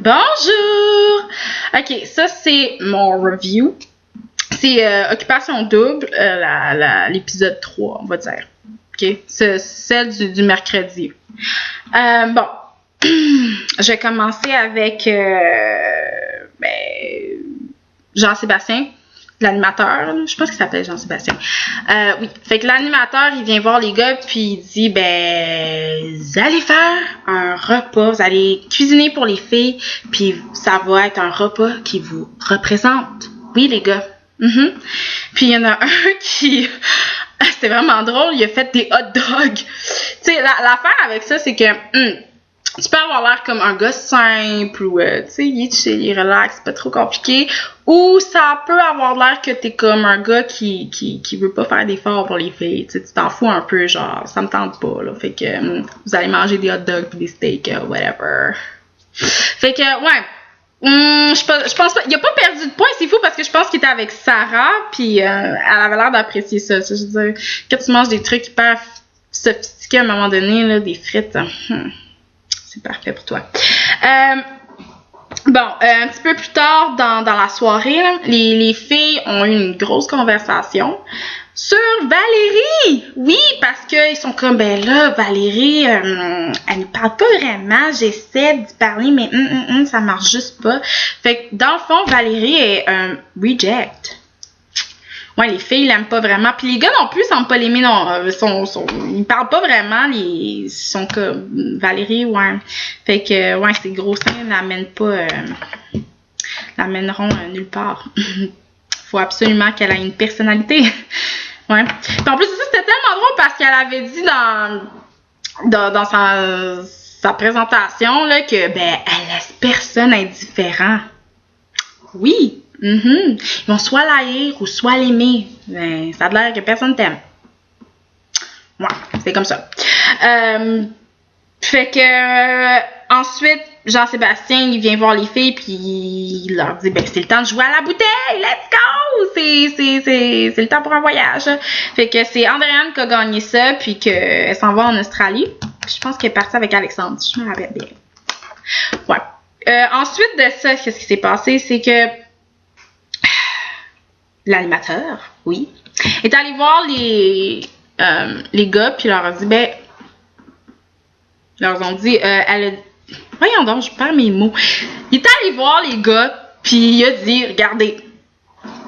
Bonjour! Ok, ça c'est mon review. C'est Occupation Double, l'épisode 3, on va dire. Ok, c'est celle du mercredi. Bon, je vais commencer avec Jean-Sébastien, l'animateur. Je pense qu'il s'appelle Jean-Sébastien. Oui, fait que l'animateur, il vient voir les gars, puis il dit, vous allez faire un repas, vous allez cuisiner pour les filles, puis ça va être un repas qui vous représente. Oui, les gars. Puis il y en a un qui... C'était vraiment drôle, il a fait des hot dogs. Tu sais, l'affaire avec ça, c'est que... tu peux avoir l'air comme un gars simple ou, tu sais, il est chill, il est relax, c'est pas trop compliqué. Ou ça peut avoir l'air que t'es comme un gars qui veut pas faire d'efforts pour les filles. Tu sais, tu t'en fous un peu, genre, ça me tente pas, là. Fait que vous allez manger des hot dogs pis des steaks, whatever. Fait que, ouais. Je pense pas. Il a pas perdu de points, c'est fou parce que je pense qu'il était avec Sarah, puis elle avait l'air d'apprécier ça. Je veux dire, quand tu manges des trucs hyper sophistiqués à un moment donné, là, des frites, c'est parfait pour toi. Bon, un petit peu plus tard dans la soirée, là, les filles ont eu une grosse conversation sur Valérie. Oui, parce qu'ils sont comme, Valérie, elle ne parle pas vraiment. J'essaie d'y parler, mais ça marche juste pas. Fait que, dans le fond, Valérie est un reject. Ouais, les filles l'aiment pas vraiment. Puis les gars non plus semblent pas l'aimer, non. Ils parlent pas vraiment. Ils sont comme Valérie, ouais. Fait que, ouais, ces gros seins l'amèneront nulle part. Faut absolument qu'elle ait une personnalité. Ouais. Puis en plus, ça, c'était tellement drôle parce qu'elle avait dit dans sa présentation, là, que, elle laisse personne indifférent. Oui. Ils vont soit l'haïr ou soit l'aimer. Ça a l'air que personne t'aime. Ouais, c'est comme ça. Fait que ensuite, Jean-Sébastien, il vient voir les filles puis il leur dit c'est le temps de jouer à la bouteille, let's go! C'est le temps pour un voyage. Fait que c'est Andréane qui a gagné ça puis qu'elle s'en va en Australie. Je pense qu'elle est partie avec Alexandre, si je me rappelle bien. Ouais. Ensuite de ça, qu'est-ce qui s'est passé? C'est que l'animateur, oui, est allé voir les gars, puis leur a dit, leur ont dit, voyons donc, je perds mes mots. Il est allé voir les gars, puis il a dit, regardez,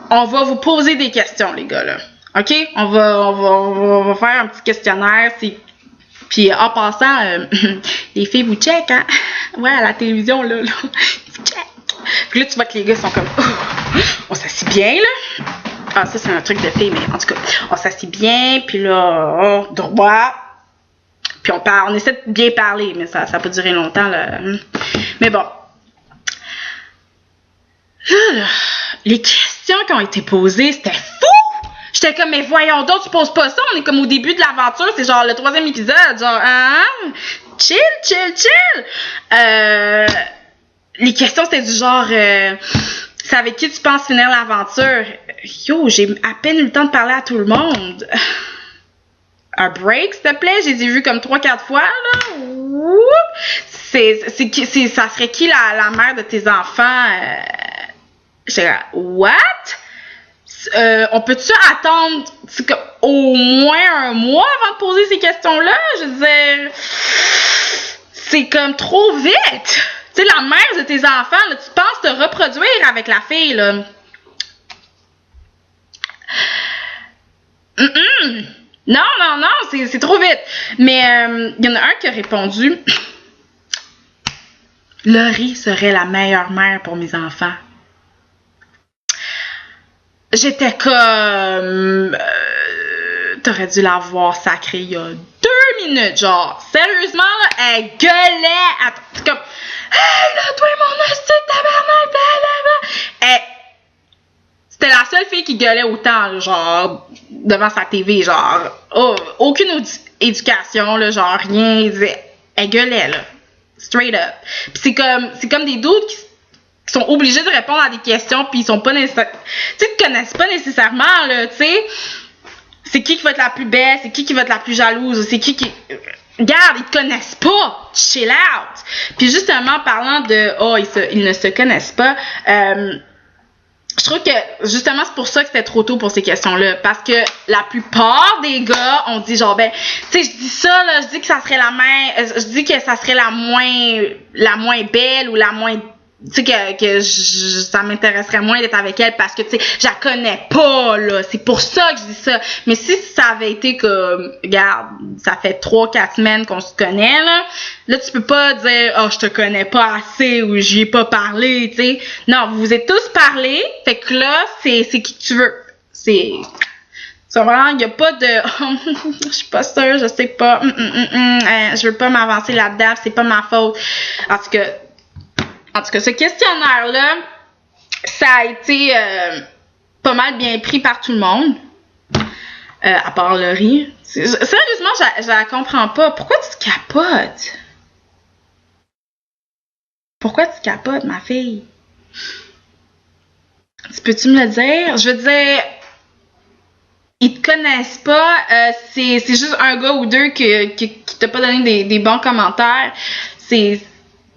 on va vous poser des questions, les gars, là. OK? On va faire un petit questionnaire, puis en passant, les filles vous check, hein? Ouais, à la télévision, là. Vous check. Puis là, tu vois que les gars sont comme, on s'assit bien, là. Ah, ça, c'est un truc de filles, mais en tout cas, on s'assit bien, puis là, on droit. Puis on essaie de bien parler, mais ça peut durer longtemps, là. Mais bon. Là, les questions qui ont été posées, c'était fou! J'étais comme, mais voyons donc, tu poses pas ça, on est comme au début de l'aventure, c'est genre le 3e épisode, genre, chill. Les questions, c'était du genre, c'est avec qui tu penses finir l'aventure? Yo, j'ai à peine eu le temps de parler à tout le monde. Un break, s'il te plaît? J'ai vu comme 3-4 fois, là. Ça serait qui la mère de tes enfants? J'étais là, what? On peut-tu attendre au moins un mois avant de poser ces questions-là? Je veux dire, c'est comme trop vite. Tu sais, la mère de tes enfants, là, tu penses te reproduire avec la fille, là. Non, c'est trop vite. Mais il y en a un qui a répondu, Laurie serait la meilleure mère pour mes enfants. J'étais comme... t'aurais dû l'avoir sacrée il y a 2 minutes, genre. Sérieusement, là, elle gueulait. C'est comme... Hey, là, toi, mon hostie de tabarnak, blablabla. C'était la seule fille qui gueulait autant, là, genre, devant sa TV, genre, aucune éducation, là, genre, rien. Elle gueulait, là. Straight up. Puis c'est comme des doutes qui sont obligés de répondre à des questions, puis ils sont pas nécessairement... Tu sais, ils te connaissent pas nécessairement, là, tu sais. C'est qui va être la plus belle, c'est qui va être la plus jalouse, c'est qui... Regarde, ils te connaissent pas. Chill out. Puis justement, parlant de ils ne se connaissent pas, je trouve que justement c'est pour ça que c'était trop tôt pour ces questions-là. Parce que la plupart des gars ont dit genre tu sais, je dis ça là, je dis que ça serait je dis que ça serait la moins belle ou la moins, tu sais, ça m'intéresserait moins d'être avec elle parce que, tu sais, je la connais pas, là. C'est pour ça que je dis ça. Mais si ça avait été comme, regarde, ça fait 3-4 semaines qu'on se connaît, là, tu peux pas dire, je te connais pas assez ou j'y ai pas parlé, tu sais. Non, vous vous êtes tous parlé, fait que là, c'est qui que tu veux. C'est vraiment, il y a pas de, je suis pas sûre, je sais pas, je veux pas m'avancer là-dedans, c'est pas ma faute. En tout cas, ce questionnaire-là, ça a été pas mal bien pris par tout le monde. À part Laurie. Sérieusement, je la comprends pas. Pourquoi tu capotes? Pourquoi tu capotes, ma fille? Peux-tu me le dire? Je veux dire, ils te connaissent pas. C'est juste un gars ou deux qui t'a pas donné des bons commentaires.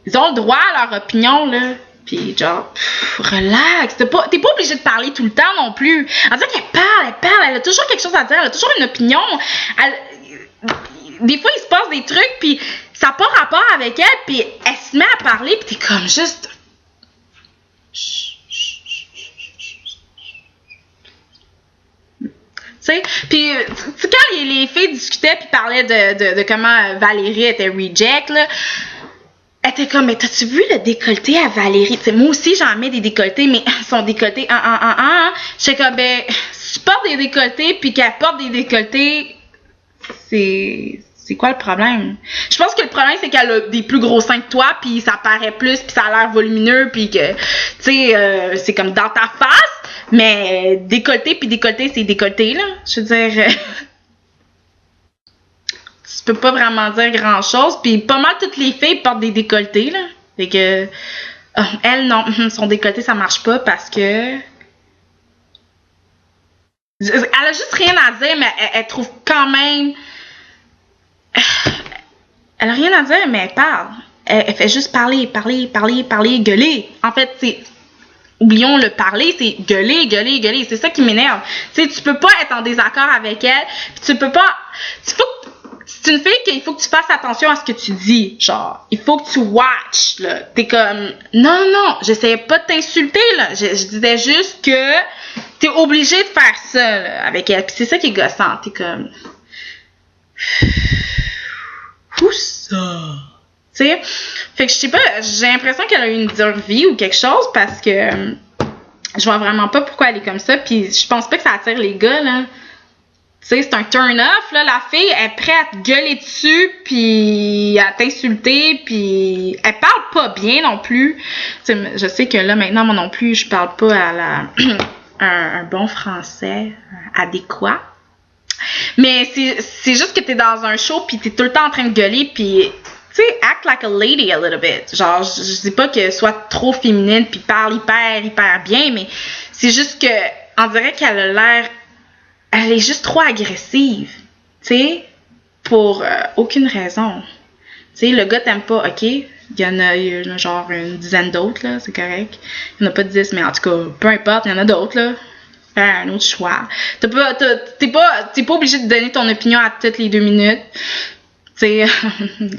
Ils ont le droit à leur opinion, là. Pis genre, relax. T'es pas obligé de parler tout le temps non plus. On dirait qu'elle parle. Elle a toujours quelque chose à dire. Elle a toujours une opinion. Des fois, il se passe des trucs, puis ça n'a pas rapport avec elle, puis elle se met à parler, puis t'es comme juste... Tu sais, puis quand les filles discutaient puis parlaient de comment Valérie était reject, là, elle était comme, mais t'as-tu vu le décolleté à Valérie? T'sais, moi aussi, j'en mets des décolletés, mais son décolleté, j'étais comme, si tu portes des décolletés puis qu'elle porte des décolletés, c'est quoi le problème? Je pense que le problème, c'est qu'elle a des plus gros seins que toi, puis ça paraît plus, puis ça a l'air volumineux, puis que, tu sais, c'est comme dans ta face, mais décolleté puis décolleté, c'est décolleté, là. Je veux dire... Tu peux pas vraiment dire grand-chose. Puis pas mal toutes les filles portent des décolletés, là. Fait que... elle, non. Son décolleté, ça marche pas parce que... Elle a juste rien à dire, mais elle trouve quand même... Elle a rien à dire, mais elle parle. Elle fait juste parler, gueuler. En fait, c'est... Oublions le parler, c'est gueuler. C'est ça qui m'énerve. Tu sais, tu peux pas être en désaccord avec elle. Puis tu peux pas... C'est une fille qu'il faut que tu fasses attention à ce que tu dis. Genre, il faut que tu watch, là. T'es comme, non, j'essayais pas de t'insulter, là. Je disais juste que t'es obligé de faire ça, là, avec elle. Puis c'est ça qui est gossant. T'es comme... Où ça? Tu sais? Fait que je sais pas, j'ai l'impression qu'elle a eu une dure vie ou quelque chose parce que je vois vraiment pas pourquoi elle est comme ça. Puis je pense pas que ça attire les gars, là. Tu sais, c'est un turn-off, là. La fille est prête à te gueuler dessus, puis à t'insulter, puis elle parle pas bien non plus. Tu sais, je sais que là, maintenant, moi non plus, je parle pas à un bon français adéquat. Mais c'est juste que t'es dans un show, puis t'es tout le temps en train de gueuler, puis... Tu sais, act like a lady a little bit. Genre, je dis pas que soit trop féminine, puis parle hyper bien, mais c'est juste que... On dirait qu'elle a l'air... Elle est juste trop agressive, tu sais, pour aucune raison. Tu sais, le gars t'aime pas, ok, il y en a genre une dizaine d'autres, là, c'est correct. Il n'y en a pas 10, mais en tout cas, peu importe, il y en a d'autres, là. Faire un autre choix. T'es pas obligé de donner ton opinion à toutes les 2 minutes. Tu sais,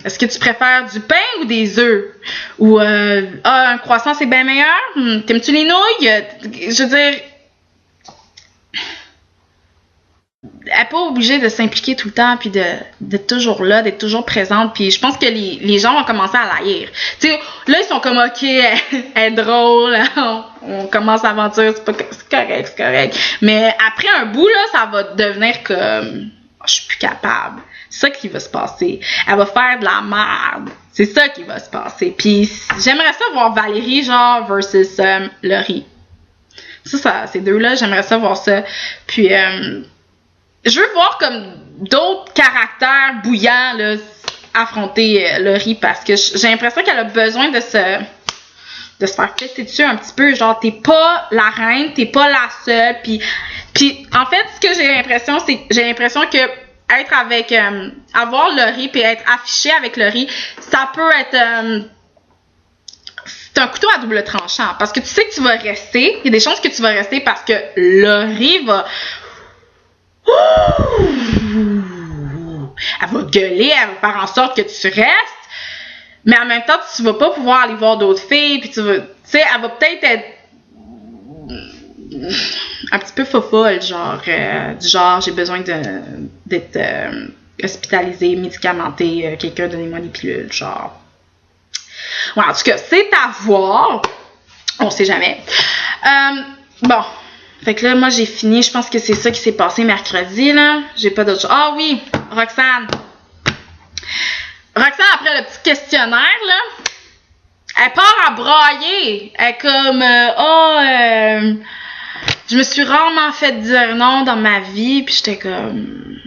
est-ce que tu préfères du pain ou des œufs? Ou, un croissant, c'est bien meilleur? T'aimes-tu les nouilles? Je veux dire... Elle n'est pas obligée de s'impliquer tout le temps puis d'être toujours là, d'être toujours présente. Puis je pense que les gens vont commencer à l'haïr. Tu sais, là, ils sont comme, OK, elle est drôle, on commence l'aventure, c'est correct. Mais après un bout, là, ça va devenir comme, je suis plus capable. C'est ça qui va se passer. Elle va faire de la merde. C'est ça qui va se passer. Puis j'aimerais ça voir Valérie, genre, versus Laurie. Ça, ces deux-là, j'aimerais ça voir ça. Puis... je veux voir comme d'autres caractères bouillants là, affronter Laurie parce que j'ai l'impression qu'elle a besoin de se faire fesser dessus un petit peu. Genre, t'es pas la reine, t'es pas la seule. Puis en fait, ce que j'ai l'impression, c'est que j'ai l'impression que être avec, avoir Laurie puis être affiché avec Laurie, ça peut être, c'est un couteau à double tranchant parce que tu sais que tu vas rester, il y a des chances que tu vas rester parce que Laurie va, elle va gueuler, elle va faire en sorte que tu restes, mais en même temps tu vas pas pouvoir aller voir d'autres filles puis tu sais, elle va peut-être être un petit peu fofolle, genre, du genre, j'ai besoin d'être hospitalisée, médicamentée, quelqu'un donnez-moi des pilules, genre. Ouais, en tout cas, c'est à voir. On sait jamais. Bon. Fait que là, moi, j'ai fini. Je pense que c'est ça qui s'est passé mercredi, là. J'ai pas d'autre chose. Ah oui, Roxane. Roxane, après le petit questionnaire, là, elle part à brailler. Elle est comme, je me suis rarement fait dire non dans ma vie, puis j'étais comme...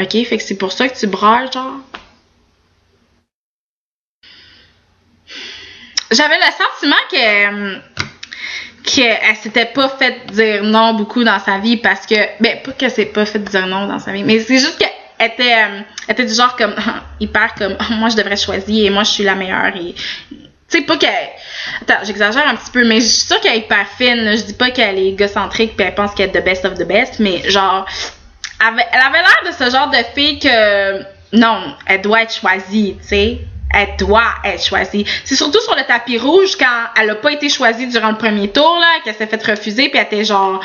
Ok, fait que c'est pour ça que tu brailles, genre? J'avais le sentiment qu'elle s'était pas fait dire non beaucoup dans sa vie parce que... Ben, pas qu'elle s'est pas fait dire non dans sa vie, mais c'est juste qu'elle était du genre comme... hyper comme... moi, je devrais choisir et moi, je suis la meilleure et... Tu sais, pas qu'elle... Attends, j'exagère un petit peu, mais je suis sûre qu'elle est hyper fine. Là. Je dis pas qu'elle est égocentrique pis elle pense qu'elle est the best of the best, mais genre... Elle avait l'air de ce genre de fille que... Non, elle doit être choisie, tu sais. Elle doit être choisie. C'est surtout sur le tapis rouge quand elle a pas été choisie durant le premier tour, là, qu'elle s'est fait refuser pis elle était genre...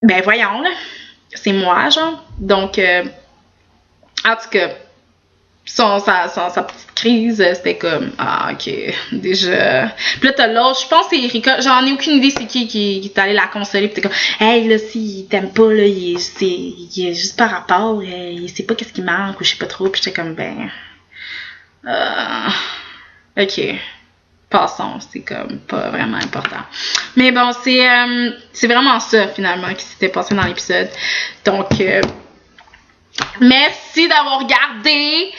Ben voyons, là. C'est moi, genre. Donc, en tout cas... Sa petite crise, c'était comme ah ok déjà. Puis là t'as l'autre, je pense que c'est Erika, j'en ai aucune idée c'est qui est allé la consoler, puis t'es comme hey là s'il t'aime pas là, il est juste par rapport, il sait pas qu'est-ce qui manque ou je sais pas trop, puis j'étais comme ben ok passons, c'est comme pas vraiment important. Mais bon c'est vraiment ça finalement qui s'était passé dans l'épisode, donc merci d'avoir regardé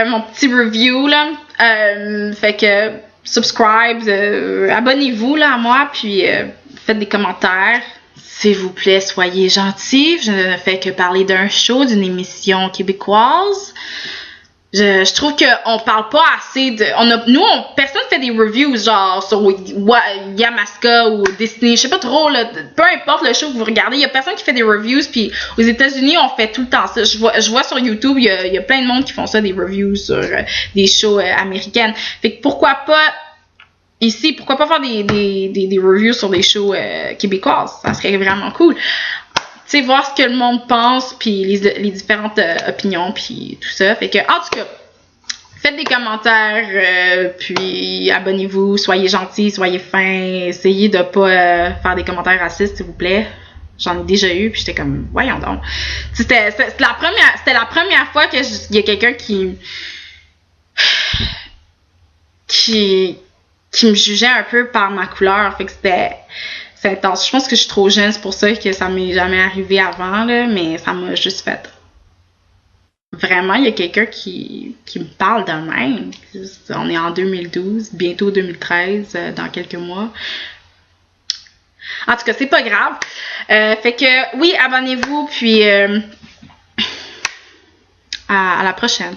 mon petit review là. Fait que subscribe, abonnez-vous là à moi, puis faites des commentaires. S'il vous plaît, soyez gentils. Je ne fais que parler d'un show, d'une émission québécoise. Je trouve qu'on parle pas assez de... personne fait des reviews genre sur Yamaska ou Disney, je sais pas trop, là, peu importe le show que vous regardez, il y a personne qui fait des reviews, puis aux États-Unis on fait tout le temps ça. Je vois sur YouTube, il y a plein de monde qui font ça, des reviews sur des shows américaines. Fait que pourquoi pas ici, pourquoi pas faire des reviews sur des shows québécoises? Ça serait vraiment cool. Tu sais, voir ce que le monde pense, puis les différentes opinions, puis tout ça. Fait que, en tout cas, faites des commentaires, puis abonnez-vous, soyez gentils, soyez fins, essayez de pas faire des commentaires racistes, s'il vous plaît. J'en ai déjà eu, puis j'étais comme, voyons donc. C'était la première fois que il y a quelqu'un qui me jugeait un peu par ma couleur. Fait que c'est intense. Je pense que je suis trop jeune, c'est pour ça que ça m'est jamais arrivé avant, là, mais ça m'a juste fait. Vraiment, il y a quelqu'un qui me parle de même. On est en 2012, bientôt 2013, dans quelques mois. En tout cas, c'est pas grave. Fait que, oui, abonnez-vous, puis à la prochaine.